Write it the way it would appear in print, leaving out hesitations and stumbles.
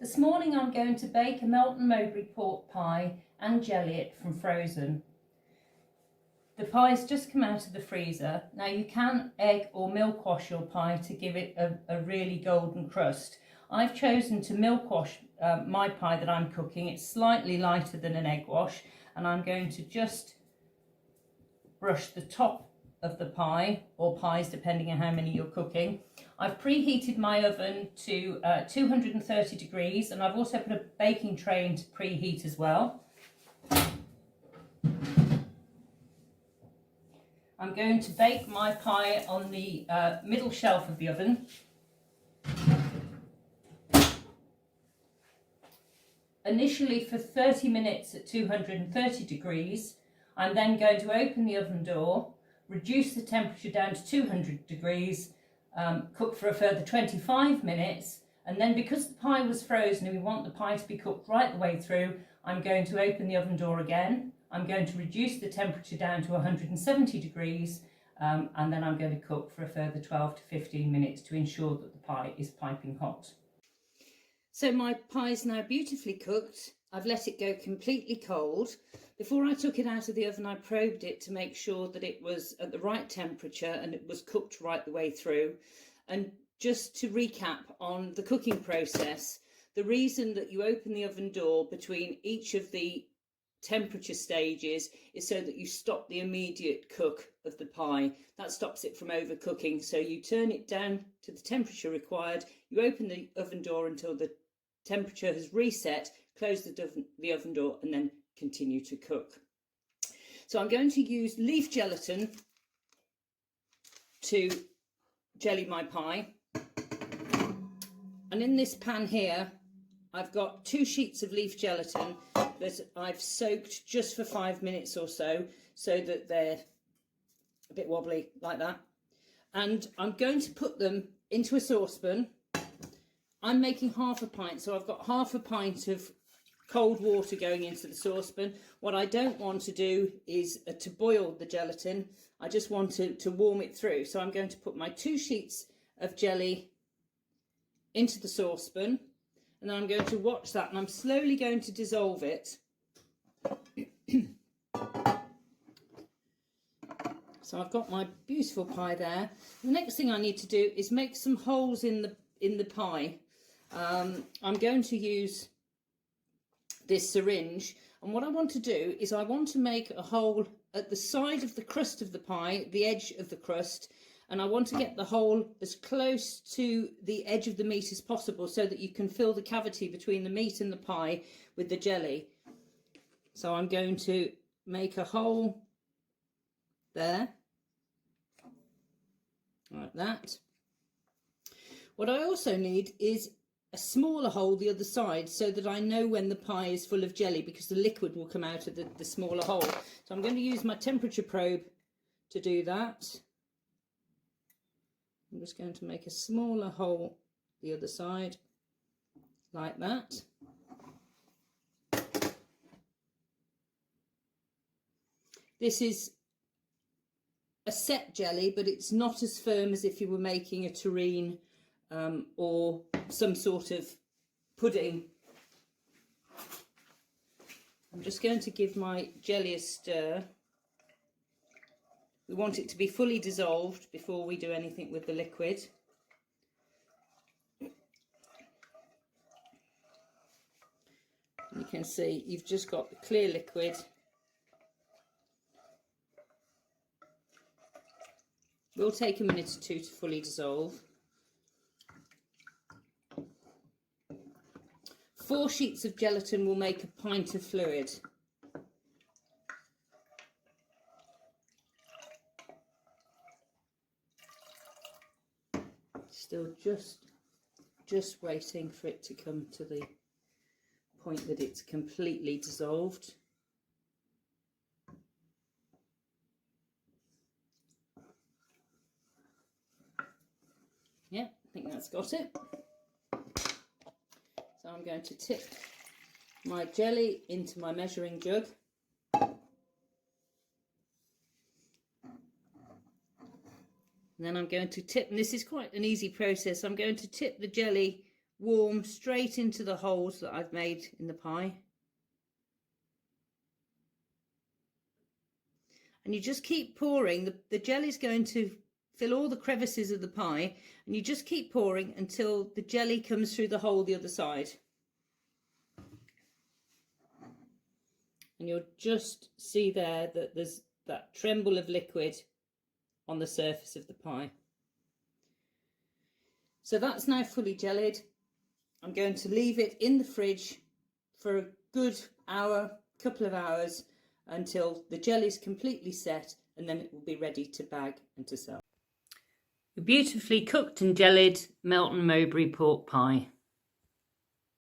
This morning I'm going to bake a Melton Mowbray pork pie and jelly it from frozen. The pie's just come out of the freezer. Now you can egg or milk wash your pie to give it a really golden crust. I've chosen to milk wash my pie that I'm cooking. It's slightly lighter than an egg wash, and I'm going to just brush the top of the pie, or pies depending on how many you're cooking. I've preheated my oven to 230 degrees, and I've also put a baking tray into preheat as well. I'm going to bake my pie on the middle shelf of the oven. Initially for 30 minutes at 230 degrees. I'm then going to open the oven door, reduce the temperature down to 200 degrees, cook for a further 25 minutes, and then because the pie was frozen and we want the pie to be cooked right the way through, I'm going to open the oven door again. I'm going to reduce the temperature down to 170 degrees, and then I'm going to cook for a further 12 to 15 minutes to ensure that the pie is piping hot. So my pie is now beautifully cooked. I've let it go completely cold. Before I took it out of the oven, I probed it to make sure that it was at the right temperature and it was cooked right the way through. And just to recap on the cooking process, the reason that you open the oven door between each of the temperature stages is so that you stop the immediate cook of the pie. That stops it from overcooking. So you turn it down to the temperature required, you open the oven door until the temperature has reset, close the oven door, and then continue to cook. So I'm going to use leaf gelatin to jelly my pie. And in this pan here, I've got 2 sheets of leaf gelatin that I've soaked just for 5 minutes or so that they're a bit wobbly like that. And I'm going to put them into a saucepan. I'm making half a pint, so I've got half a pint of cold water going into the saucepan. What I don't want to do is to boil the gelatin. I just want to warm it through. So I'm going to put my 2 sheets of jelly into the saucepan, and then I'm going to watch that, and I'm slowly going to dissolve it. So I've got my beautiful pie there. The next thing I need to do is make some holes in the pie. I'm going to use this syringe, and what I want to do is I want to make a hole at the side of the crust of the pie, the edge of the crust, and I want to get the hole as close to the edge of the meat as possible so that you can fill the cavity between the meat and the pie with the jelly. So I'm going to make a hole there, like that. What I also need is a smaller hole the other side so that I know when the pie is full of jelly, because the liquid will come out of the smaller hole. So I'm going to use my temperature probe to do that. I'm just going to make a smaller hole the other side, like that. This is a set jelly, but it's not as firm as if you were making a terrine or some sort of pudding. I'm just going to give my jelly a stir. We want it to be fully dissolved before we do anything with the liquid. You can see you've just got the clear liquid. It will take a minute or two to fully dissolve. 4 sheets of gelatin will make a pint of fluid. Still just waiting for it to come to the point that it's completely dissolved. Yeah, I think that's got it. So I'm going to tip my jelly into my measuring jug. And then I'm going to tip, and this is quite an easy process, I'm going to tip the jelly warm straight into the holes that I've made in the pie. And you just keep pouring. The jelly's going to fill all the crevices of the pie, and you just keep pouring until the jelly comes through the hole the other side. And you'll just see there that there's that tremble of liquid on the surface of the pie. So that's now fully jellied. I'm going to leave it in the fridge for a good hour, couple of hours, until the jelly is completely set, and then it will be ready to bag and to sell. A beautifully cooked and jellied Melton Mowbray pork pie.